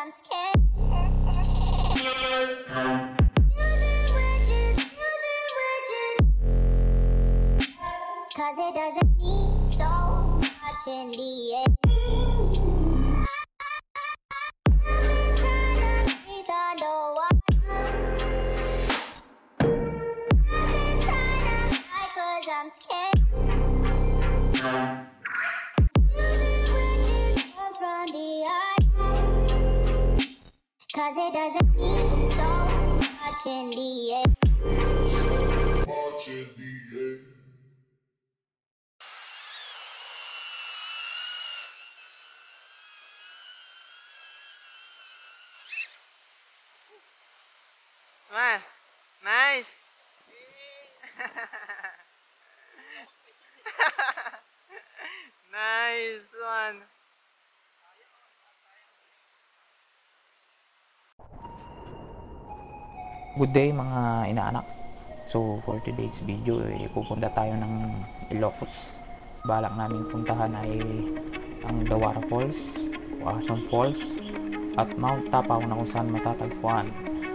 I'm scared. Cause it doesn't mean so much in the end. Breathe underwater. Been trying to hide cause I'm scared. Using witches from the eye. Cause it doesn't mean so much in the end. Much in the end. Man, nice. Nice one. Good day mga inaanak. So for today's video pupunta tayo ng Ilocos. Balak namin puntahan ay ang Dawara Falls, Asam Falls at Mount Tapaw na kung saan matatagpuan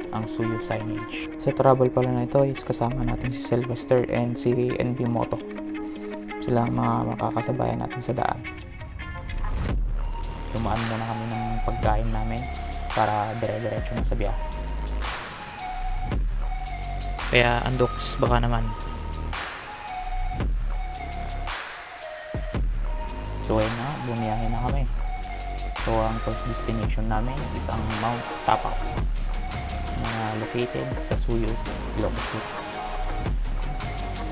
ang Suyo signage. Sa travel pala na ito is kasama natin si Sylvester and si NB Moto. Sila ang mga makakasabayan natin sa daan. Dumaan muna kami ng pagkain namin para dire-diretso na sa biyahe. Kaya Andox baka naman. So ayun na, bumiyahe na kami. So ang first destination namin is ang Mount Tapaw na located sa Suyo, Ilocos.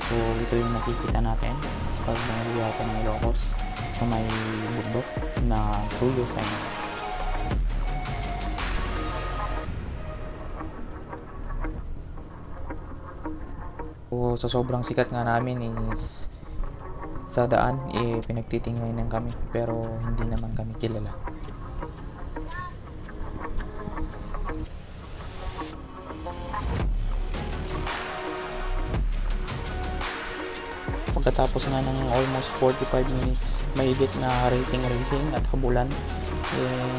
So ito yung makikita natin pag nangyayari tayo ng Ilocos sa may bundok na Suyo signage. So sa sobrang sikat nga namin is sa daan pinagtitingnan kami pero hindi naman kami kilala. Pagkatapos nga ng almost 45 minutes mahigit na racing at habulan,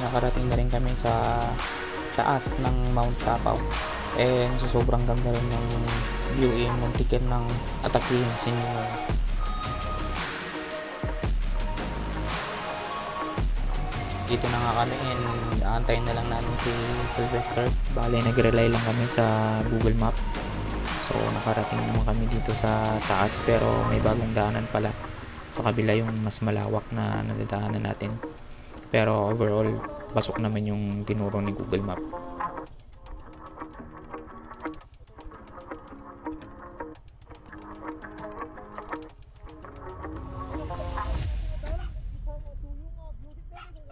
nakarating na rin kami sa taas ng Mount Tapaw. And so sobrang ganda rin ng view, muntikin ng atakihin si Nino. Dito na nga kami and aantayin na lang namin si Sylvester. Bale nag-rely lang kami sa Google Map. So nakarating naman kami dito sa taas pero may bagong daanan pala sa kabila yung mas malawak na nadadaanan natin. Pero overall pasok naman yung tinuro ni Google Map.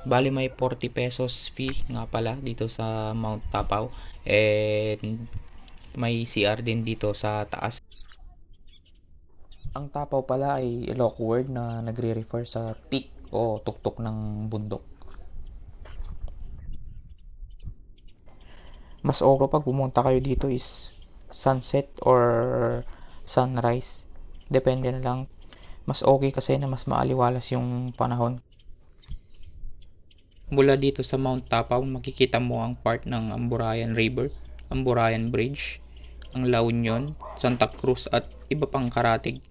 Bali may 40 pesos fee nga pala dito sa Mount Tapaw and may CR din dito sa taas. Ang Tapaw pala ay Ilocos word na nagre-refer sa peak o tuktok ng bundok. Mas okay pag pumunta kayo dito is sunset or sunrise. Depende na lang. Mas okay kasi na mas maaliwalas yung panahon. Mula dito sa Mount Tapaw, makikita mo ang part ng Amburayan River, Amburayan Bridge, ang La Union, Santa Cruz at iba pang karatig.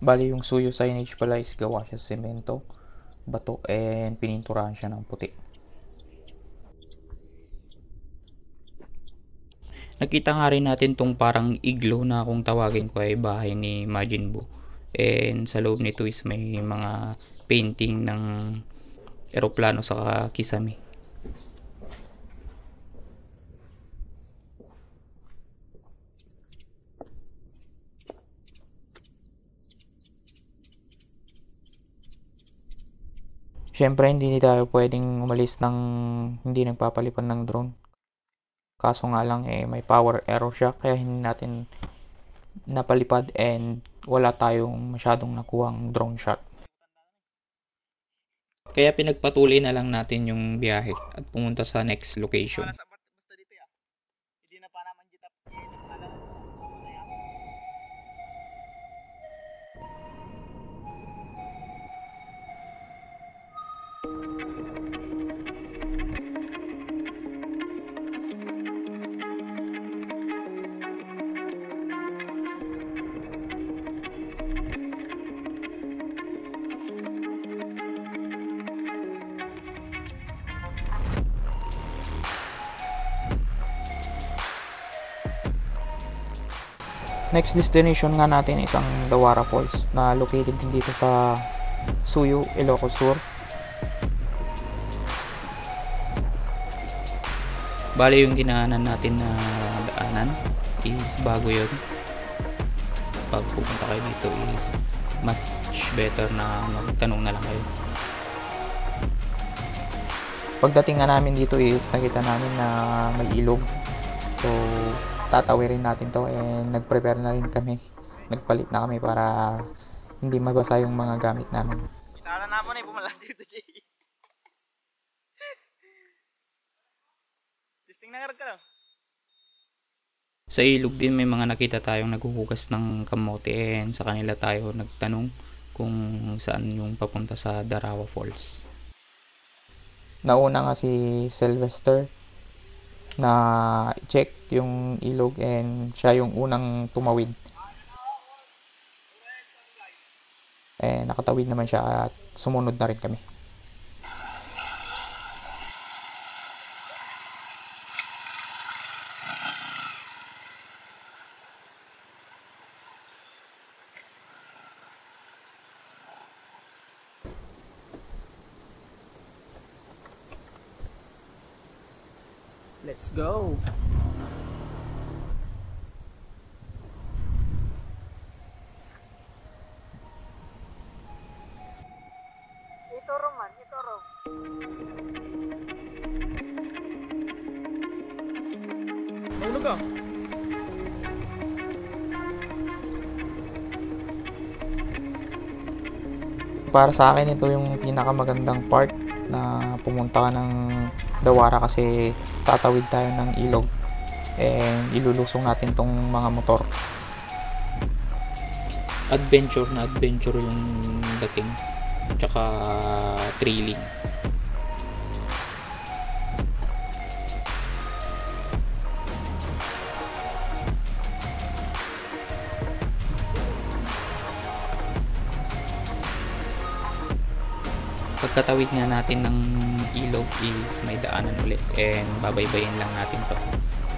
Bali yung Suyo signage pala is gawa siya sa semento, bato, and pininturahan siya ng puti. Nakita nga rin natin tong parang igloo na kung tawagin ko ay bahay ni Majin Buu. And sa loob nito is may mga painting ng eroplano sa kisame. Siyempre hindi tayo pwedeng umalis ng hindi nagpapalipad ng drone. Kaso nga lang may power error siya kaya hindi natin napalipad and wala tayong masyadong nakuhang drone shot. Kaya pinagpatuloy na lang natin yung biyahe at pumunta sa next location. Next destination nga natin is ang Dawara Falls na located din dito sa Suyo, Ilocos Sur. Bali yung dinaanan natin na daanan is bago yun. Pag pupunta kayo dito is much better na magtanong na lang kayo. Pagdating nga namin dito is nakita namin na may ilog. So tatawirin natin to and nag-prepare na rin kami. Nagpalit na kami para hindi mabasa yung mga gamit namin. Itala na po na pumalas dito, Jay. Testing na ka lang. Sa ilog din may mga nakita tayong naghuhugas ng kamote and sa kanila tayo nagtanong kung saan yung papunta sa Darawa Falls. Nauna nga si Sylvester na check yung ilog and siya yung unang tumawid. Nakatawid naman siya at sumunod na rin kami. Let's go. Itoro man, itoro. Mahulog ka. Para sa akin ito yung pinakamagandang part na pumunta ka ng Dawara kasi tatawid tayo ng ilog and ilulusong natin tong mga motor. Adventure na adventure yung dating, tsaka thrilling. Pagkatawid nga natin ng ilog is may daanan ulit and babaybayin lang natin to.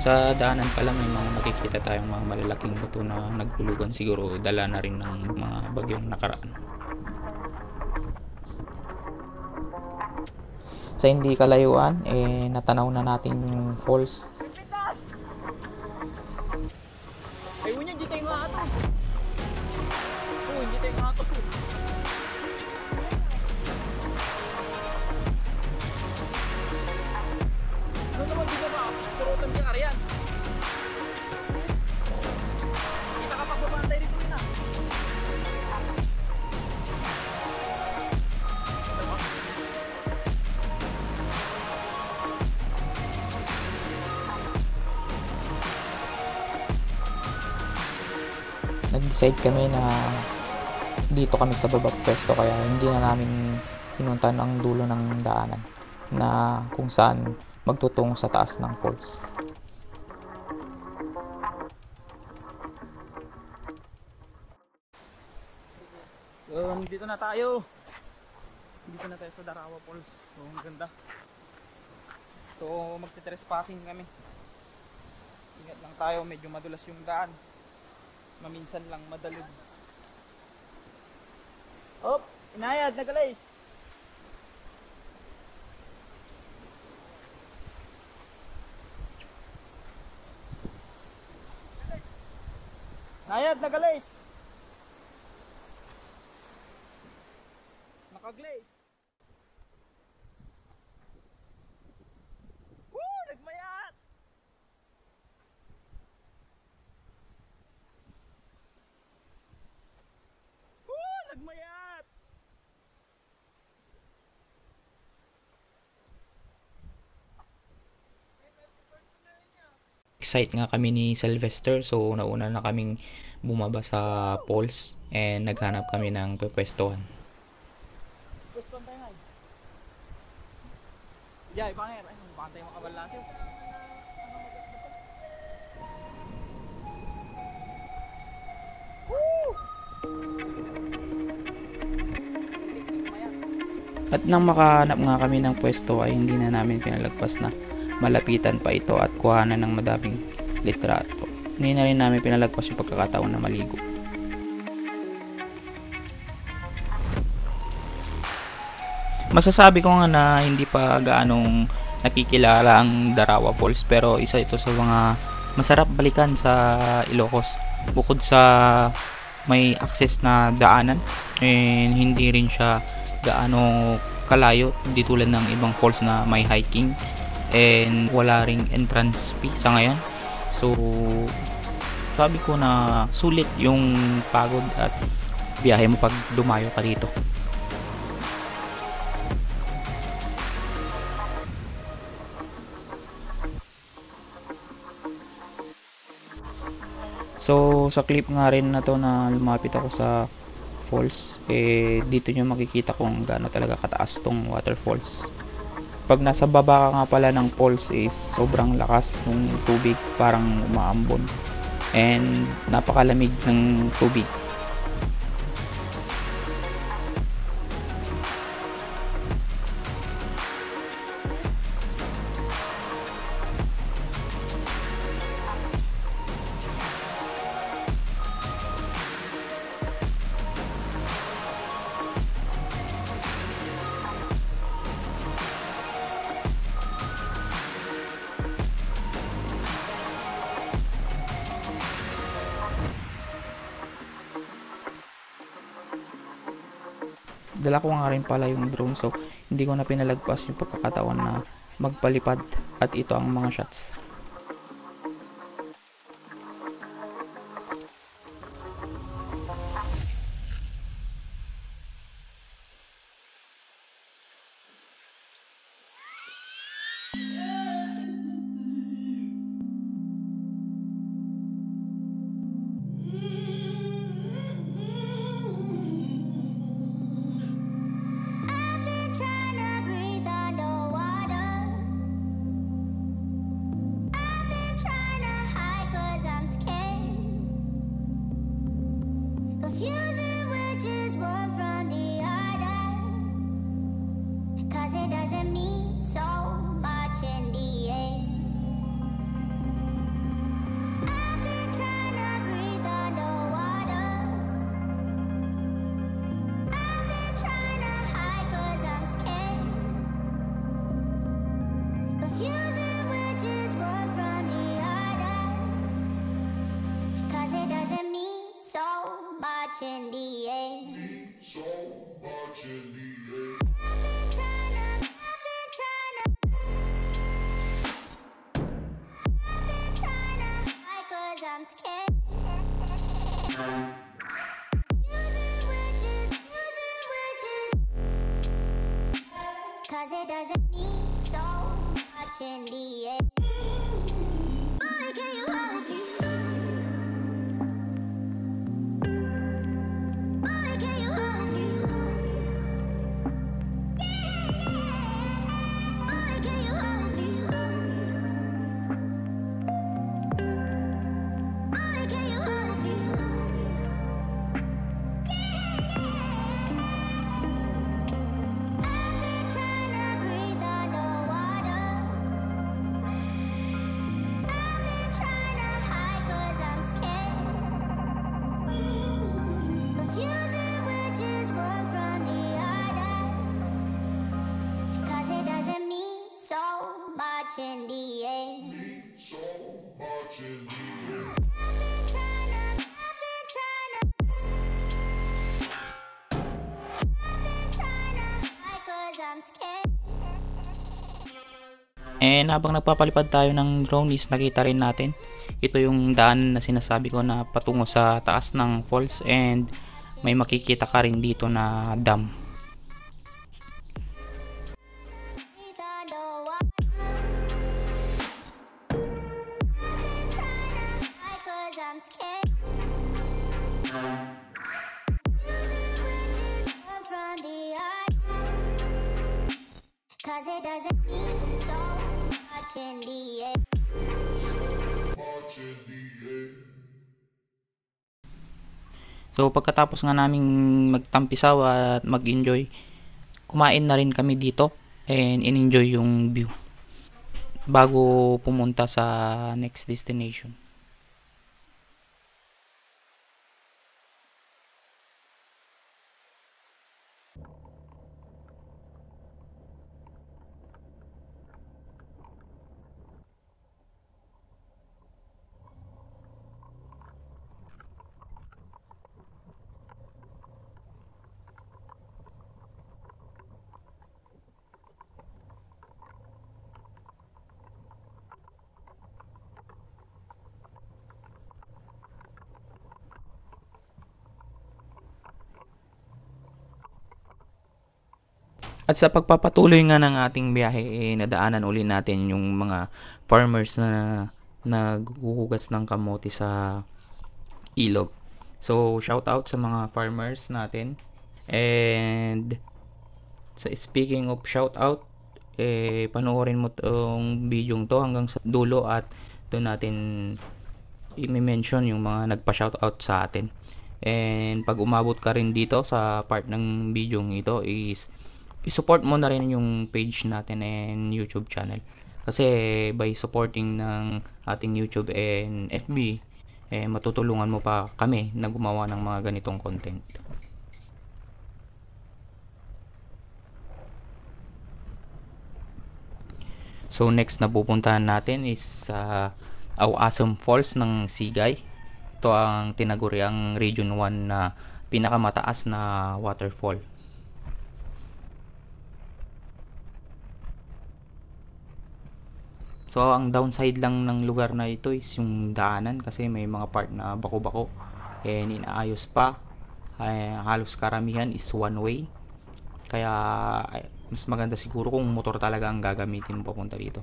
Sa daanan pala may mga makikita tayong mga malalaking bato na naghulugan, siguro dala na rin ng mga bagyong nakaraan. Sa hindi kalayuan natanaw na natin yung falls. Ay, unya di tayo nga ato. Hindi tayo nga ato. Ano naman dito ba? Surutan yung Arian. Kita ka pagbabantay dito na. Nag-decide kami na dito kami sa baba pwesto kaya hindi na namin pinuntahan ang dulo ng daanan na kung saan magtutungo sa taas ng falls. Dito na tayo. Dito na tayo sa Darawa Falls. So, ang ganda. So, magte-trespassing kami. Ingat lang tayo, medyo madulas yung daan. Maminsan lang madalog. Hop! Inayad, nagalis! Inayad, nagalis! Nakaglaze! Woo! Nagmayat! Woo! Nagmayat! Excite nga kami ni Sylvester, so nauna na kaming bumaba sa falls and naghanap kami ng pwestuhan. Gusto tayo nga. Jay, pangir. Ay, baka tayo makabalansin. At nang makahanap nga kami ng pwesto ay hindi na namin pinalagpas na malapitan pa ito at kuhanan ng madaming litrato. hindi na rin namin pinalagpas yung pagkakataon na maligo. Masasabi ko nga na hindi pa gaanong nakikilala ang Darawa Falls, pero isa ito sa mga masarap balikan sa Ilocos. Bukod sa may access na daanan, and hindi rin siya gaano kalayo, di tulad ng ibang falls na may hiking, and wala ring entrance fee sa ngayon. So sabi ko na sulit yung pagod at biyahe mo pag dumayo ka dito. So sa clip nga rin na to na lumapit ako sa falls, dito nyo makikita kung gaano talaga kataas tong waterfalls. Pag nasa baba ka nga pala ng falls is sobrang lakas ng tubig, parang umaambon, and napakalamig ng tubig. Dala ko nga rin pala yung drone, so hindi ko na pinalagpas yung pagkakataon na magpalipad, at ito ang mga shots. Confusing which is one from the other, 'cause it doesn't mean so much in the end. I've been trying to breathe underwater. I've been trying to hide 'cause I'm scared. Confusing which is one from the other, 'cause it doesn't mean so much in the end. So much in the end. I've been trying to hide 'cause I'm scared. Using witches, 'cause it doesn't mean so much in the end. Boy, can you hold me? In the end, so much in the end. I've been trying to hide 'cause I'm scared. And habang nagpapalipad tayo ng drone is nakita rin natin ito yung daan na sinasabi ko na patungo sa taas ng falls, and may makikita ka rin dito na dam. Cause it doesn't mean so much in the end. So pagkatapos nga naming magtampisaw at mag-enjoy, kumain na rin kami dito and in-enjoy yung view bago pumunta sa next destination. At sa pagpapatuloy nga ng ating biyahe, nadaanan uli natin yung mga farmers na naghuhugas ng kamote sa ilog. So, shout out sa mga farmers natin. And so, speaking of shout out, panoorin mo tong video to hanggang sa dulo at doon natin i-mention yung mga nagpa-shoutout sa atin. And pag umabot ka rin dito sa part ng video ito is i-support mo na rin yung page natin and YouTube channel. Kasi by supporting ng ating YouTube and FB, matutulungan mo pa kami na gumawa ng mga ganitong content. So next na pupuntahan natin is Awasam Falls ng Sigay. Ito ang tinaguriang Region 1 na pinakamataas na waterfall. So ang downside lang ng lugar na ito is yung daanan kasi may mga part na bako-bako and inaayos pa. Halos karamihan is one way. Kaya mas maganda siguro kung motor talaga ang gagamitin mo papunta dito.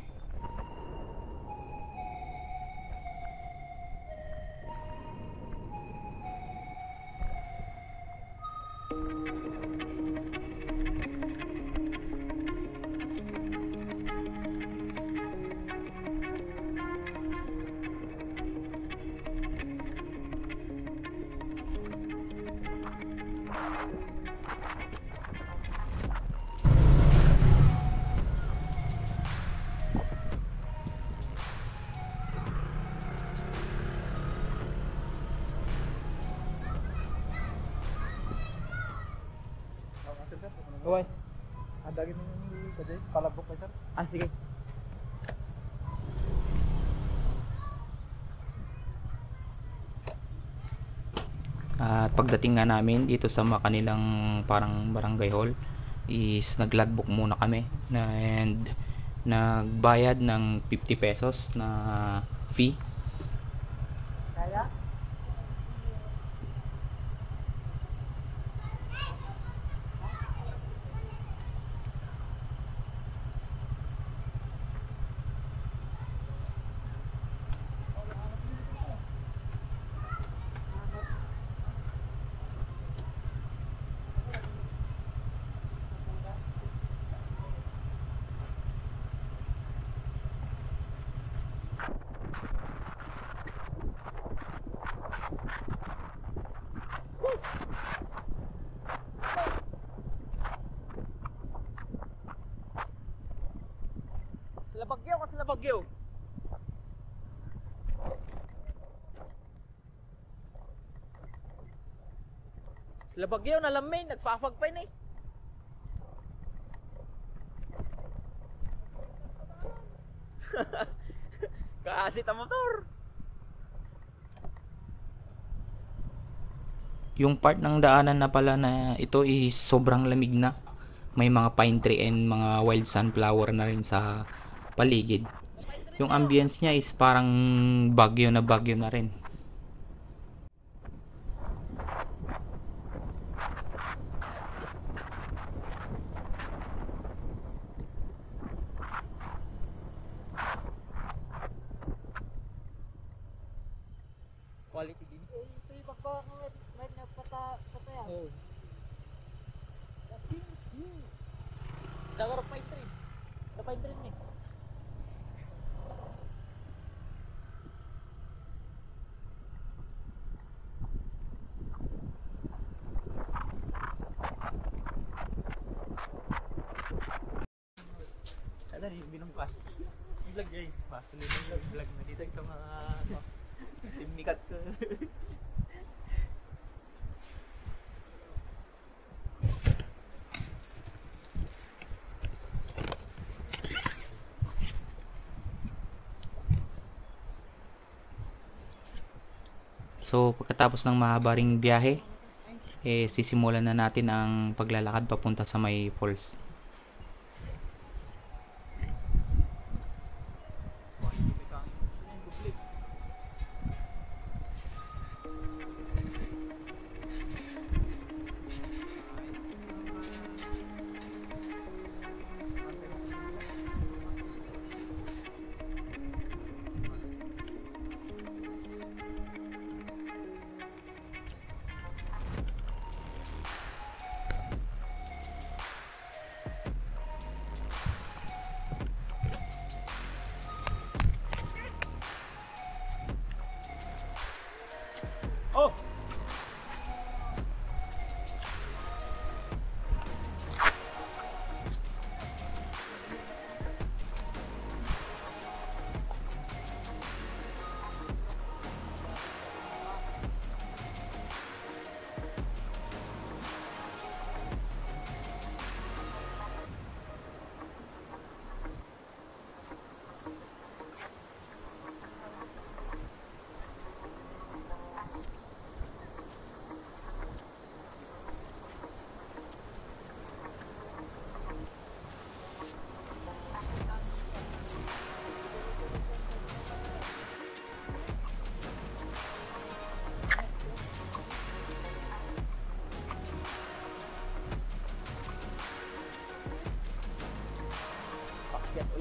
Gaway. Adagin mo yung kaday, palabok pa sir. Ah, sige. At pagdating nga namin dito sa kanilang parang barangay hall is nag-logbook muna kami and nagbayad ng 50 pesos na fee. Kaya? Sila Bagyo ka sila Bagyo. Sila Bagyo na lamay, nagfafagpay na eh. Kasi ta motor. Yung part ng daanan na pala na ito is sobrang lamig na. May mga pine tree and mga wild sunflower na rin sa paligid. Yung ambience niya is parang bagyo na rin. Quality din. Ito yung pagkakaroon na pataya. Oo. Dagar pine tree. Sa pine tree ni. Ada ni binungkas. Vlog jay. Pasuloy na vlog na dito sa mga simikat ko. So pagkatapos ng mahaba ring biyahe, sisimulan na natin ang paglalakad papunta sa may falls.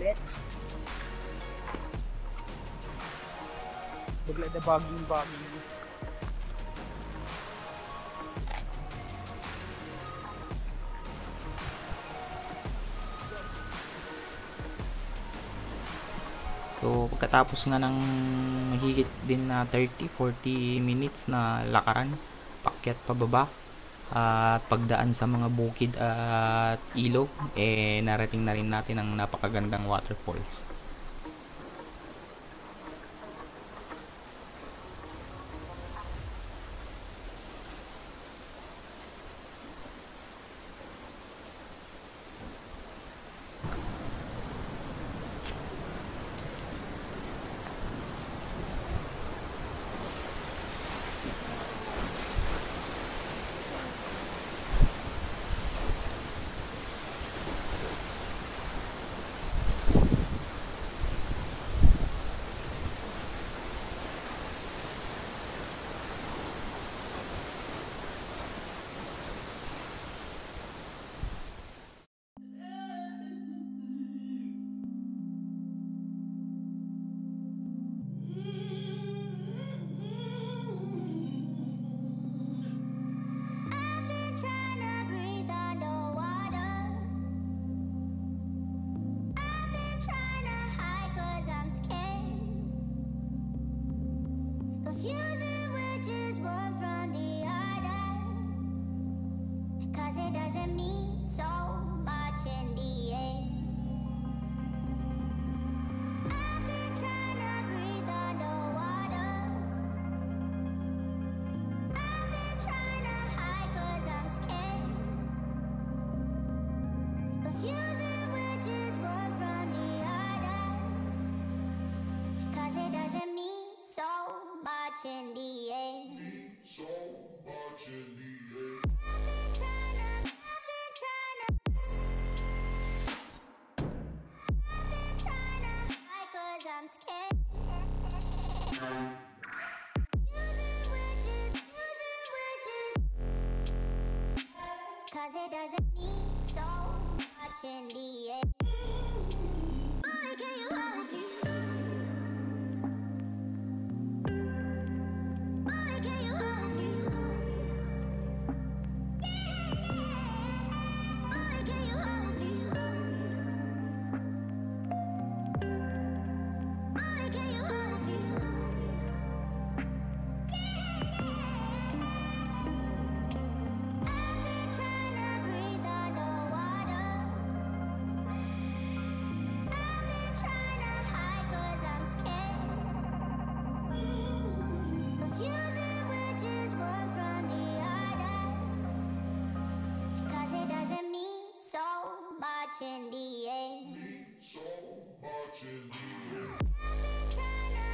Ulit. Bigla na baging. So pagkatapos nga ng mahigit din na 30-40 minutes na lakaran, pakyat pababa at pagdaan sa mga bukid at ilog, narating na rin natin ang napakagandang waterfalls. I've been trying to breathe underwater. I've been trying to hide 'cause I'm scared. Confusing which is one from the other. 'Cause it doesn't mean so much in the end. I've been trying to breathe underwater. I've been trying to hide 'cause I'm scared. Confusing which is one from the other. 'Cause it doesn't mean so much in the end. I've been trying to hide 'cause I'm scared. Using witches. 'Cause it doesn't mean so much in the end. Boy, can you hold me? Boy, can you hold me? Boy, can you hold me? Boy, can you hold me? I've been trying to breathe underwater. I've been trying to hide 'cause I'm scared. Confusing which is one from the other. 'Cause it doesn't mean so much in the end. I've been trying to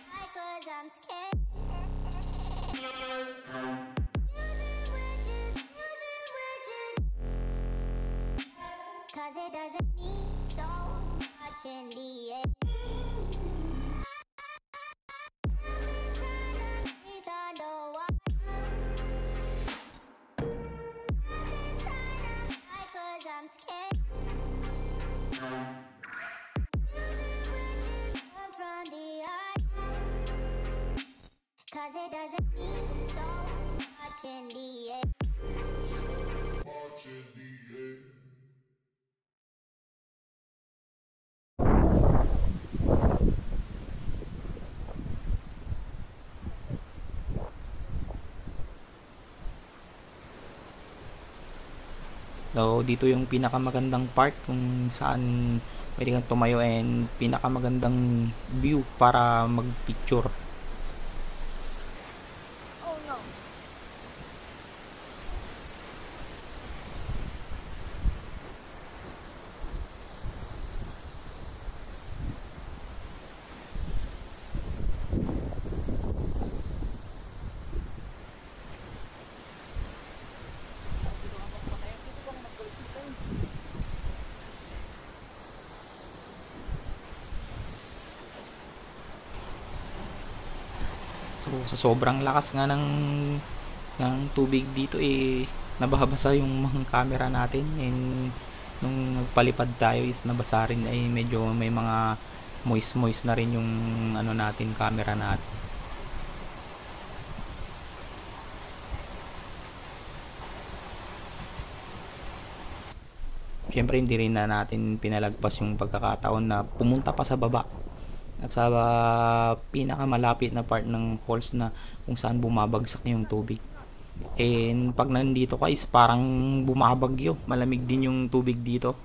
hide 'cause I'm scared. Using witches. 'Cause it doesn't mean so much in the end. I've been trying to breathe underwater. I've been trying to hide 'cause I'm scared. Using witches, one from the other. 'Cause it doesn't mean so much in the end. So dito yung pinakamagandang part kung saan pwede kang tumayo and pinakamagandang view para mag-picture. Oh no. So sa sobrang lakas nga ng tubig dito, nababasa yung mga camera natin, and nung nagpalipad tayo is nabasa rin, ay medyo may mga moist na rin yung ano natin, camera natin. Siyempre hindi rin na natin pinalagpas yung pagkakataon na pumunta pa sa baba at sa pinakamalapit na part ng falls na kung saan bumabagsak yung tubig. And pag nandito ka is parang bumabagyo, malamig din yung tubig dito,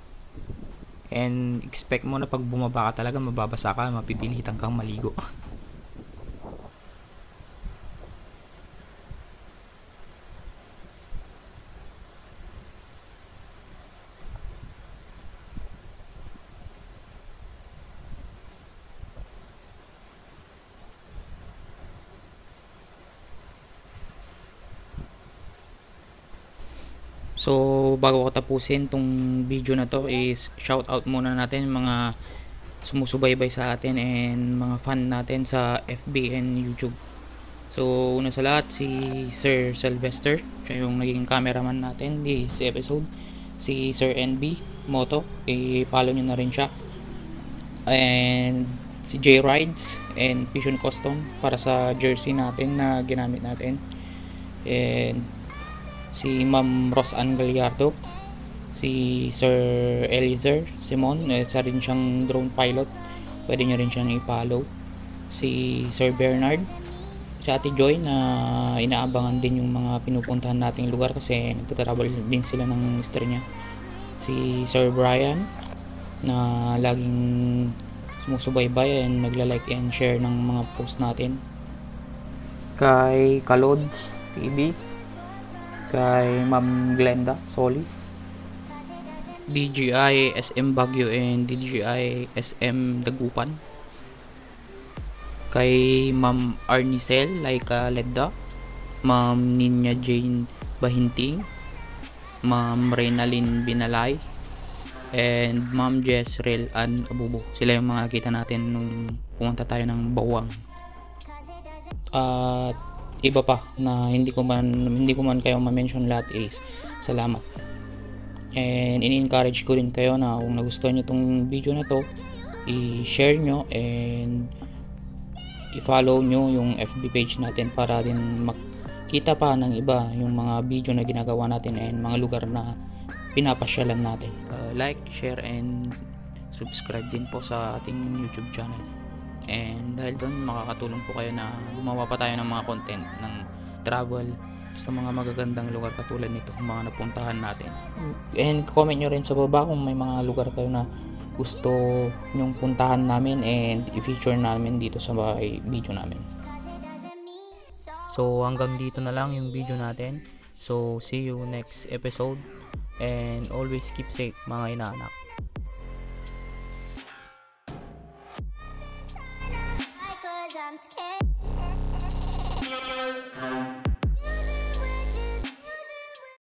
and expect mo na pag bumaba ka talaga mababasa ka, mapipilitan kang maligo. So bago ko tapusin tong video na to is shout out muna natin mga sumusubaybay sa atin and mga fan natin sa FB and YouTube. So una sa lahat, si Sir Sylvester, siya yung naging cameraman natin this episode. Si Sir NB Moto, i-follow nyo na rin siya. And si J Rides and Vision Custom para sa jersey natin na ginamit natin. And si Ma'am Rosanne Gallardo, si Sir Eliezer Simon, isa rin siyang drone pilot, pwede nyo rin siyang i-follow. Si Sir Bernard, si Ate Joy na inaabangan din yung mga pinupuntahan nating lugar kasi nagtatravel din sila ng mister niya. Si Sir Brian na laging sumusubaybay and nagla-like and share ng mga post natin. Kay Kalods TV, kay Ma'am Glenda Solis, DJI SM Baguio and DJI SM Dagupan, kay Ma'am Arnicel Laika Ledda, Ma'am Ninya Jane Bahinting, Ma'am Reynalyn Binalay, and Ma'am Jezreel Ann Abubo. Sila yung mga nakita natin nung pumunta tayo ng Bawang. At iba pa na hindi ko man kayo ma-mention lahat is salamat. And ini-encourage ko rin kayo na kung nagustuhan nyo tong video na to, i-share nyo and i-follow nyo yung FB page natin para din makita pa ng iba yung mga video na ginagawa natin and mga lugar na pinapasyalan natin. Like, share and subscribe din po sa ating YouTube channel. And dahil doon makakatulong po kayo na gumawa pa tayo ng mga content ng travel sa mga magagandang lugar katulad nito, mga napuntahan natin. And comment nyo rin sa baba kung may mga lugar kayo na gusto nyong puntahan namin and i-feature namin dito sa video namin. So hanggang dito na lang yung video natin. So see you next episode and always keep safe mga inaanak. I'm scared.